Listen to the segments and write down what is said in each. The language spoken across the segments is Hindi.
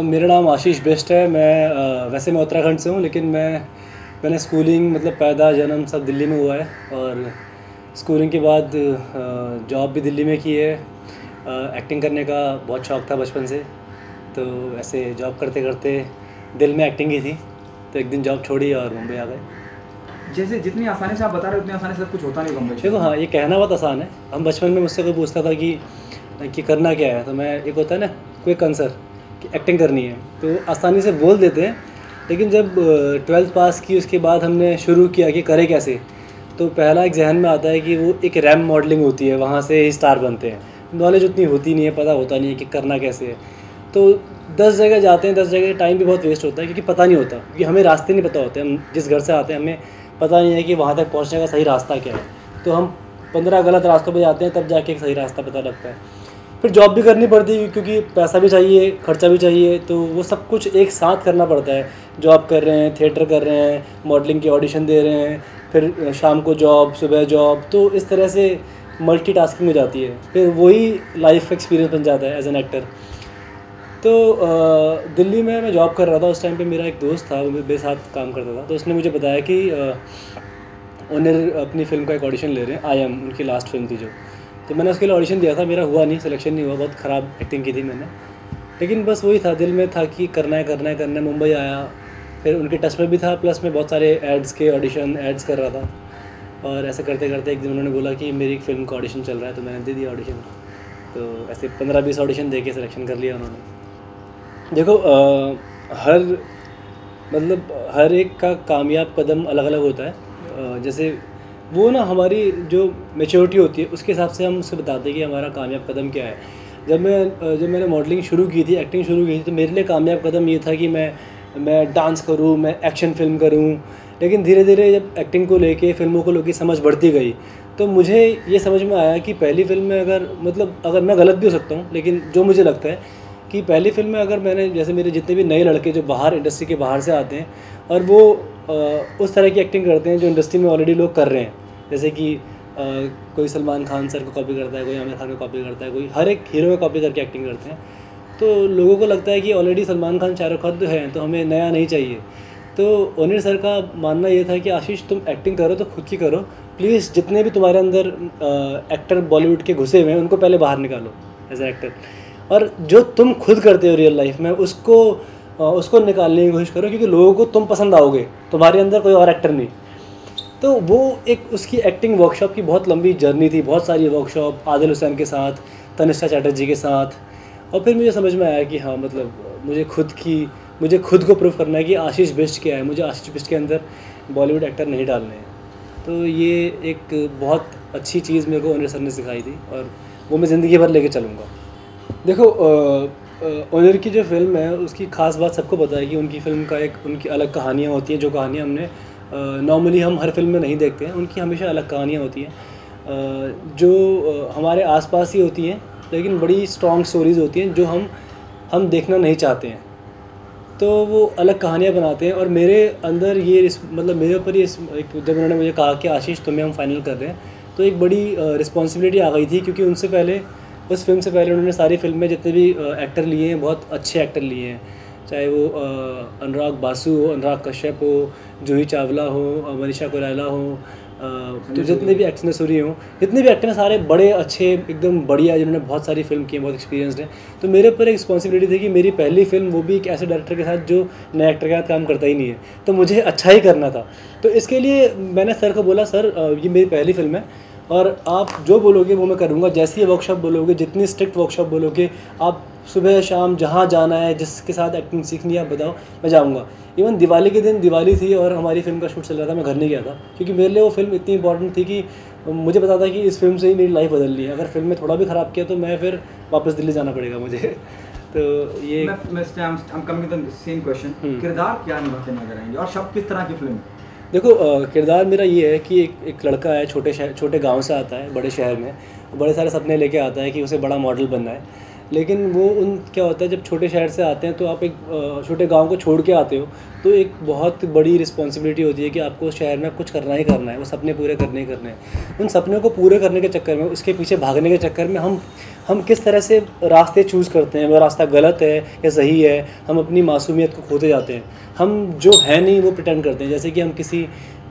मेरा नाम आशीष बेस्ट है। वैसे मैं उत्तराखंड से हूँ, लेकिन मैंने स्कूलिंग मतलब पैदा जन्म सब दिल्ली में हुआ है। और स्कूलिंग के बाद जॉब भी दिल्ली में की है। एक्टिंग करने का बहुत शौक़ था बचपन से, तो ऐसे जॉब करते करते दिल में एक्टिंग ही थी, तो एक दिन जॉब छोड़ी और मुंबई आ गए। जैसे जितनी आसानी से आप बता रहे हो उतनी आसानी से सब कुछ होता नहीं मुंबई। देखो हाँ, ये कहना बहुत आसान है। हम बचपन में मुझसे कोई पूछता था कि करना क्या है, तो मैं एक होता है ना कोई आंसर कि एक्टिंग करनी है, तो आसानी से बोल देते हैं। लेकिन जब 12th पास की उसके बाद हमने शुरू किया कि करें कैसे, तो पहला एक जहन में आता है कि वो एक रैम मॉडलिंग होती है, वहाँ से ही स्टार बनते हैं। नॉलेज उतनी होती नहीं है, पता होता नहीं है कि करना कैसे है। तो 10 जगह जाते हैं, 10 जगह टाइम भी बहुत वेस्ट होता है, क्योंकि पता नहीं होता, क्योंकि हमें रास्ते नहीं पता होते। हम जिस घर से आते हैं हमें पता नहीं है कि वहाँ तक पहुँचने का सही रास्ता क्या है, तो हम 15 गलत रास्तों पे जाते हैं, तब जाके एक सही रास्ता पता लगता है। फिर जॉब भी करनी पड़ती है, क्योंकि पैसा भी चाहिए, खर्चा भी चाहिए, तो वो सब कुछ एक साथ करना पड़ता है। जॉब कर रहे हैं, थिएटर कर रहे हैं, मॉडलिंग के ऑडिशन दे रहे हैं, फिर शाम को जॉब, सुबह जॉब, तो इस तरह से मल्टीटास्किंग हो जाती है। फिर वही लाइफ एक्सपीरियंस बन जाता है एज एन एक्टर। तो दिल्ली में मैं जॉब कर रहा था। उस टाइम पे मेरा एक दोस्त था, वो मेरे साथ काम करता था, तो उसने मुझे बताया कि उन्हें अपनी फ़िल्म का एक ऑडिशन ले रहे हैं। आई एम उनकी लास्ट फिल्म थी जो, तो मैंने उसके लिए ऑडिशन दिया था। मेरा हुआ नहीं, सिलेक्शन नहीं हुआ, बहुत ख़राब एक्टिंग की थी मैंने। लेकिन बस वही था, दिल में था कि करना है करना है करना है। मुंबई आया, फिर उनके टच में भी था, प्लस मैं बहुत सारे एड्स के ऑडिशन एड्स कर रहा था। और ऐसे करते करते एक दिन उन्होंने बोला कि मेरी एक फ़िल्म का ऑडिशन चल रहा है, तो मैंने दे दिया ऑडिशन। तो ऐसे 15-20 ऑडिशन दे के सिलेक्शन कर लिया उन्होंने। देखो हर एक का कामयाब कदम अलग अलग होता है। जैसे वो ना हमारी जो मैच्योरिटी होती है उसके हिसाब से हम उससे बताते हैं कि हमारा कामयाब कदम क्या है। जब मैंने मॉडलिंग शुरू की थी, एक्टिंग शुरू की थी, तो मेरे लिए कामयाब कदम ये था कि मैं डांस करूँ, मैं एक्शन फ़िल्म करूँ। लेकिन धीरे धीरे जब एक्टिंग को लेके, फ़िल्मों को लेके समझ बढ़ती गई, तो मुझे ये समझ में आया कि पहली फ़िल्म में अगर मैं गलत भी हो सकता हूँ, लेकिन जो मुझे लगता है कि पहली फ़िल्म में अगर मैंने, जैसे मेरे जितने भी नए लड़के जो बाहर इंडस्ट्री के बाहर से आते हैं और वो उस तरह की एक्टिंग करते हैं जो इंडस्ट्री में ऑलरेडी लोग कर रहे हैं, जैसे कि कोई सलमान खान सर को कॉपी करता है, कोई आमिर खान को कॉपी करता है, कोई हर एक हीरो को कॉपी करके एक्टिंग करते हैं, तो लोगों को लगता है कि ऑलरेडी सलमान खान, शाहरुख खान तो हैं, तो हमें नया नहीं चाहिए। तो ओनिर सर का मानना ये था कि आशीष, तुम एक्टिंग करो तो खुद की करो, प्लीज़ जितने भी तुम्हारे अंदर एक्टर बॉलीवुड के घुसे हुए हैं उनको पहले बाहर निकालो एज ए एक्टर, और जो तुम खुद करते हो रियल लाइफ में उसको निकालने की कोशिश करो, क्योंकि लोगों को तुम पसंद आओगे, तुम्हारे अंदर कोई और एक्टर नहीं। तो वो एक उसकी एक्टिंग वर्कशॉप की बहुत लंबी जर्नी थी, बहुत सारी वर्कशॉप आदिल हुसैन के साथ, तनिष्का चैटर्जी के साथ। और फिर मुझे समझ में आया कि हाँ, मतलब मुझे खुद को प्रूव करना है कि आशीष बेस्ट क्या है, मुझे आशीष बेस्ट के अंदर बॉलीवुड एक्टर नहीं डालने हैं। तो ये एक बहुत अच्छी चीज़ मेरे को ओनिर सर ने सिखाई थी, और वो मैं ज़िंदगी भर लेके चलूँगा। देखो ओनिर की जो फ़िल्म है उसकी ख़ास बात सबको पता है कि उनकी फ़िल्म का एक उनकी अलग कहानियाँ होती हैं, जो कहानियाँ हमने नॉर्मली हम हर फिल्म में नहीं देखते हैं। उनकी हमेशा अलग कहानियाँ होती हैं जो हमारे आसपास ही होती हैं, लेकिन बड़ी स्ट्रॉन्ग स्टोरीज़ होती हैं जो हम देखना नहीं चाहते हैं, तो वो अलग कहानियाँ बनाते हैं। और मेरे अंदर मेरे ऊपर ये जब उन्होंने मुझे कहा कि आशीष तुम्हें हम फाइनल कर रहे हैं, तो एक बड़ी रिस्पॉन्सिबिलिटी आ गई थी, क्योंकि उस फिल्म से पहले उन्होंने सारी फिल्म में जितने भी एक्टर लिए हैं, बहुत अच्छे एक्टर लिए हैं, चाहे वो अनुराग बासु हो, अनुराग कश्यप हो, जूही चावला हो, मनीषा कोइराला हो, तो जितने भी एक्टर सूरी हों, जितने भी एक्टर हैं सारे बड़े अच्छे, एकदम बढ़िया, जिन्होंने बहुत सारी फिल्म की हैं, बहुत एक्सपीरियंसड हैं। तो मेरे ऊपर एक रिस्पॉन्सिबिलिटी थी कि मेरी पहली फिल्म, वो भी एक ऐसे डायरेक्टर के साथ जो नए एक्टर के साथ काम करता ही नहीं है, तो मुझे अच्छा ही करना था। तो इसके लिए मैंने सर को बोला, सर ये मेरी पहली फिल्म है और आप जो बोलोगे वो मैं करूँगा, जैसी ये वर्कशॉप बोलोगे, जितनी स्ट्रिक्ट वर्कशॉप बोलोगे, आप सुबह शाम जहाँ जाना है, जिसके साथ एक्टिंग सीखनी है आप बताओ, मैं जाऊँगा। इवन दिवाली के दिन, दिवाली थी और हमारी फ़िल्म का शूट चल रहा था, मैं घर नहीं गया था, क्योंकि मेरे लिए वो फिल्म इतनी इंपॉर्टेंट थी कि मुझे पता था कि इस फिल्म से ही मेरी लाइफ बदलनी है। अगर फिल्म में थोड़ा भी ख़राब किया तो मैं फिर वापस दिल्ली जाना पड़ेगा मुझे। तो ये सेम क्वेश्चन, किरदार क्या निभाते नजर आएंगे और शब किस तरह की फिल्म? देखो किरदार मेरा ये है कि एक लड़का है, छोटे गांव से आता है बड़े शहर में, बड़े सारे सपने लेके आता है कि उसे बड़ा मॉडल बनना है। लेकिन वो उन क्या होता है, जब छोटे शहर से आते हैं तो आप एक छोटे गांव को छोड़ के आते हो, तो एक बहुत बड़ी रिस्पॉन्सिबिलिटी होती है कि आपको शहर में कुछ करना ही करना है, वो सपने पूरे करने ही करने हैं। उन सपनों को पूरे करने के चक्कर में, उसके पीछे भागने के चक्कर में हम किस तरह से रास्ते चूज़ करते हैं, वो रास्ता गलत है या सही है, हम अपनी मासूमियत को खोते जाते हैं। हम जो है नहीं वो प्रिटेंड करते हैं। जैसे कि हम किसी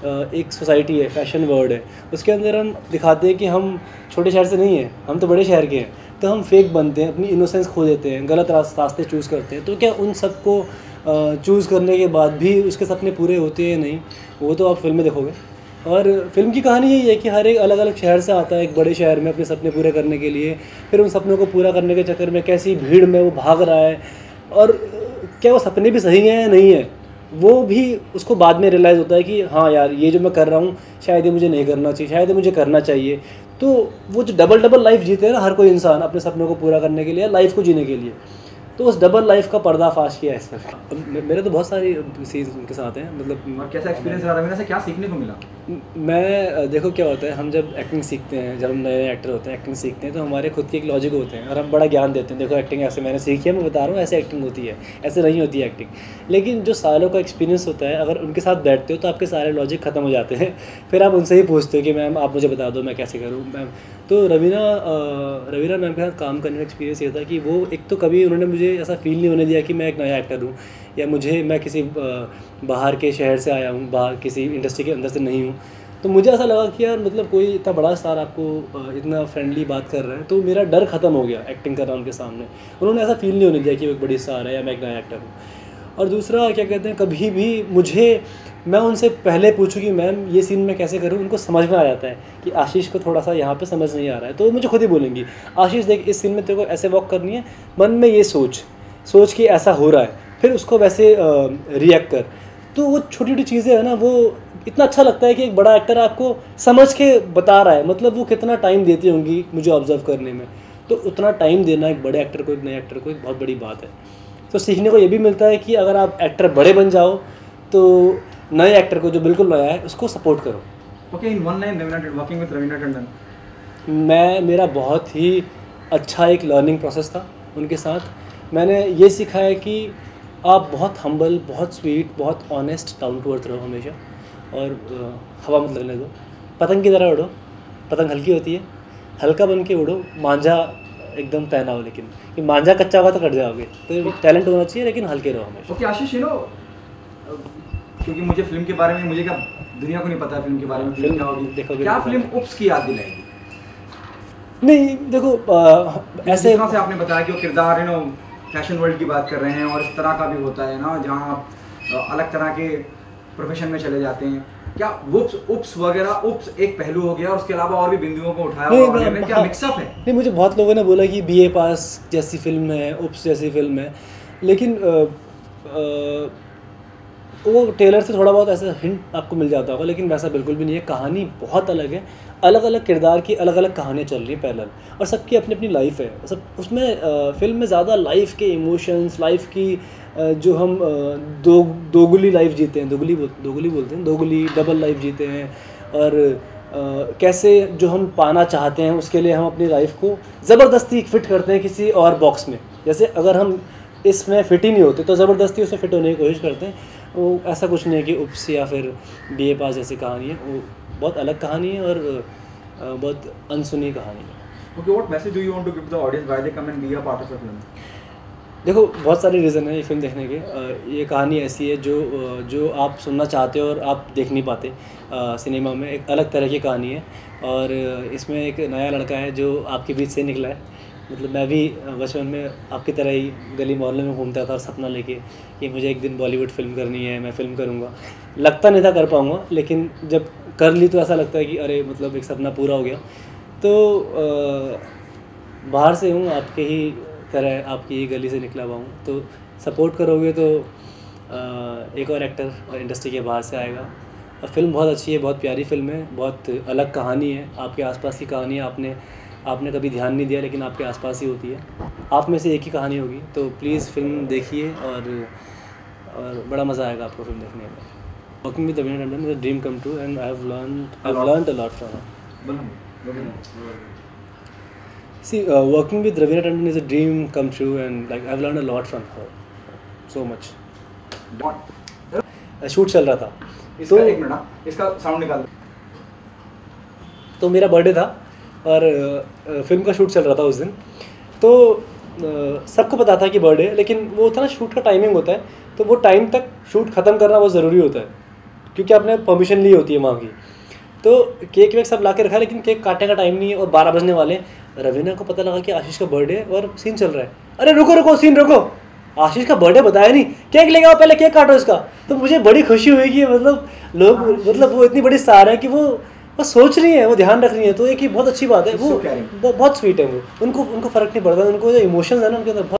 एक सोसाइटी है, फैशन वर्ल्ड है, उसके अंदर हम दिखाते हैं कि हम छोटे शहर से नहीं हैं, हम तो बड़े शहर के हैं, तो हम फेक बनते हैं, अपनी इनोसेंस खो देते हैं, गलत रास्ते चूज़ करते हैं। तो क्या उन सब को चूज़ करने के बाद भी उसके सपने पूरे होते हैं? नहीं, वो तो आप फिल्म में देखोगे। और फिल्म की कहानी यही है कि हर एक अलग अलग शहर से आता है एक बड़े शहर में अपने सपने पूरे करने के लिए, फिर उन सपनों को पूरा करने के चक्कर में कैसी भीड़ में वो भाग रहा है, और क्या वो सपने भी सही हैं या नहीं है, वो भी उसको बाद में रियलाइज़ होता है कि हाँ यार, ये जो मैं कर रहा हूँ शायद ये मुझे नहीं करना चाहिए, शायद ये मुझे करना चाहिए। तो वो जो डबल लाइफ जीते हैं ना हर कोई इंसान अपने सपनों को पूरा करने के लिए, लाइफ को जीने के लिए, तो उस डबल लाइफ का पर्दाफाश किया है इस फिल्म। मेरे तो बहुत सारी सीन्स उनके साथ हैं, मतलब कैसा एक्सपीरियंस रहा रवीना से, क्या सीखने को मिला? मैं देखो क्या होता है, हम जब एक्टिंग सीखते हैं, जब हम नए एक्टर होते हैं, एक्टिंग सीखते हैं, तो हमारे खुद के एक लॉजिक होते हैं और हम बड़ा ज्ञान देते हैं, देखो एक्टिंग ऐसे मैंने सीखी है, मैं बता रहा हूँ ऐसे एक्टिंग होती है, ऐसे नहीं होती है एक्टिंग। लेकिन जो सालों का एक्सपीरियंस होता है, अगर उनके साथ बैठते हो तो आपके सारे लॉजिक ख़त्म हो जाते हैं। फिर आप उनसे ही पूछते हो कि मैम आप मुझे बता दो मैं कैसे करूँ मैम। तो रवीना मैम के साथ काम करने का एक्सपीरियंस ये था कि वो एक तो कभी उन्होंने मुझे ऐसा फील नहीं होने दिया कि मैं एक नया एक्टर हूँ, या मैं किसी बाहर के शहर से आया हूँ, बाहर किसी इंडस्ट्री के अंदर से नहीं हूँ। तो मुझे ऐसा लगा कि यार मतलब कोई इतना बड़ा स्टार आपको इतना फ्रेंडली बात कर रहा है, तो मेरा डर ख़त्म हो गया एक्टिंग कर रहा हूँ उनके सामने। उन्होंने ऐसा फील नहीं होने दिया कि वो एक बड़ी स्टार है या मैं एक नया एक्टर हूँ। और दूसरा क्या कहते हैं, कभी भी मैं उनसे पहले पूछूं कि मैम ये सीन मैं कैसे करूं, उनको समझ में आ जाता है कि आशीष को थोड़ा सा यहाँ पे समझ नहीं आ रहा है, तो मुझे खुद ही बोलेंगी आशीष देख इस सीन में तेरे को ऐसे वॉक करनी है, मन में ये सोच कि ऐसा हो रहा है, फिर उसको वैसे रिएक्ट कर। तो वो छोटी छोटी चीज़ें है ना, वो इतना अच्छा लगता है कि एक बड़ा एक्टर आपको समझ के बता रहा है, मतलब वो कितना टाइम देती होंगी मुझे ऑब्जर्व करने में। तो उतना टाइम देना एक बड़े एक्टर को, एक नए एक्टर को, एक बहुत बड़ी बात है। तो सीखने को ये भी मिलता है कि अगर आप एक्टर बड़े बन जाओ तो नए एक्टर को जो बिल्कुल नया है उसको सपोर्ट करो। Okay, in one line working with Raveena Tandon, मेरा बहुत ही अच्छा एक लर्निंग प्रोसेस था उनके साथ। मैंने ये सीखा है कि आप बहुत हम्बल, बहुत स्वीट, बहुत ऑनेस्ट, डाउन टू अर्थ रहो हमेशा, और हवा मत लगने दो, पतंग की तरह उड़ो। पतंग हल्की होती है, हल्का बन के उड़ो, मांझा एकदम तैनाओ, लेकिन कि मांझा कच्चा हुआ तो कट जाओगे। तो टैलेंट होना चाहिए लेकिन हल्के रहो हमेशा। ओके आशीष, क्योंकि मुझे फिल्म के बारे में, मुझे क्या दुनिया को नहीं पता फिल्म के बारे में, फिल्म क्या होगी, देखोगे क्या फिल्म उप्स की याद दिलाएगी? नहीं देखो, ऐसे से आपने बताया कि वो किरदार फैशन वर्ल्ड की बात कर रहे हैं, और इस तरह का भी होता है ना जहाँ आप अलग तरह के प्रोफेशन में चले जाते हैं। क्या उप्स वगैरह, उप्स एक पहलू हो गया और उसके अलावा और भी बिंदुओं को उठाया हुआ है, क्या मिक्सअप है? नहीं, मुझे बहुत लोगों ने बोला कि BA पास जैसी फिल्म है, उप्स जैसी फिल्म है, लेकिन वो ट्रेलर से थोड़ा बहुत ऐसा हिंट आपको मिल जाता होगा, लेकिन वैसा बिल्कुल भी नहीं है। कहानी बहुत अलग है, अलग अलग किरदार की अलग अलग कहानियाँ चल रही हैं पैरेलल, और सबकी अपनी अपनी लाइफ है। सब उसमें फिल्म में ज़्यादा लाइफ के इमोशंस, लाइफ की जो हम दोगुली लाइफ जीते हैं, दोगुली बोलते हैं, दोगुली डबल लाइफ जीते हैं, और कैसे जो हम पाना चाहते हैं उसके लिए हम अपनी लाइफ को ज़बरदस्ती फिट करते हैं किसी और बॉक्स में। जैसे अगर हम इसमें फिट ही नहीं होते तो ज़बरदस्ती उसमें फिट होने की कोशिश करते हैं। वो ऐसा कुछ नहीं है कि उप्स या फिर BA पास जैसी कहानी है, वो बहुत अलग कहानी है और बहुत अनसुनी कहानी है। Okay, what message do you want to give the audience why they come and be a part of the film? देखो, बहुत सारे रीज़न है ये फिल्म देखने के। ये कहानी ऐसी है जो आप सुनना चाहते हो और आप देख नहीं पाते सिनेमा में। एक अलग तरह की कहानी है, और इसमें एक नया लड़का है जो आपके बीच से निकला है। मतलब मैं भी बचपन में आपकी तरह ही गली मोहल्ले में घूमता था और सपना लेके कि मुझे एक दिन बॉलीवुड फिल्म करनी है, मैं फ़िल्म करूँगा। लगता नहीं था कर पाऊँगा, लेकिन जब कर ली तो ऐसा लगता है कि अरे मतलब एक सपना पूरा हो गया। तो बाहर से हूँ, आपके ही तरह आपकी ही गली से निकला हुआ हूँ, तो सपोर्ट करोगे तो एक और एक्टर इंडस्ट्री के बाहर से आएगा। और फिल्म बहुत अच्छी है, बहुत प्यारी फिल्म है, बहुत अलग कहानी है। आपके आसपास की कहानी आपने कभी ध्यान नहीं दिया, लेकिन आपके आसपास ही होती है। आप में से एक ही कहानी होगी, तो प्लीज़ फिल्म देखिए और बड़ा मज़ा आएगा आपको फिल्म देखने में। Working with Raveena Tandon is a dream come true and I have learned a lot from her. See, working with Raveena Tandon is a dream come true, and like I've learned a lot from her, so much. Shoot चल रहा था इसका एक मिनट ना, इसका साउंड निकाल। तो मेरा बर्थडे था और फिल्म का शूट चल रहा था उस दिन। तो सबको पता था कि बर्थडे, लेकिन वो होता है ना शूट का टाइमिंग होता है, तो वो टाइम तक शूट ख़त्म करना बहुत ज़रूरी होता है क्योंकि आपने परमिशन ली होती है वहाँ की। तो केक वेक सब ला के रखा, लेकिन केक काटने का टाइम नहीं है और 12 बजने वाले। रवीना को पता लगा कि आशीष का बर्थडे है और सीन चल रहा है। अरे रुको रुको, सीन रुको, आशीष का बर्थडे बताया नहीं, केक लेके आओ, पहले केक काटो इसका। तो मुझे बड़ी खुशी हुई कि मतलब लोग, मतलब वो इतनी बड़ी स्टार है कि वो सोच रही है, वो ध्यान रख रही है, तो एक ही बहुत अच्छी बात है। वो बहुत स्वीट है, वो उनको फ़र्क नहीं पड़ता, उनको जो इमोशंस है ना उनके अंदर बहुत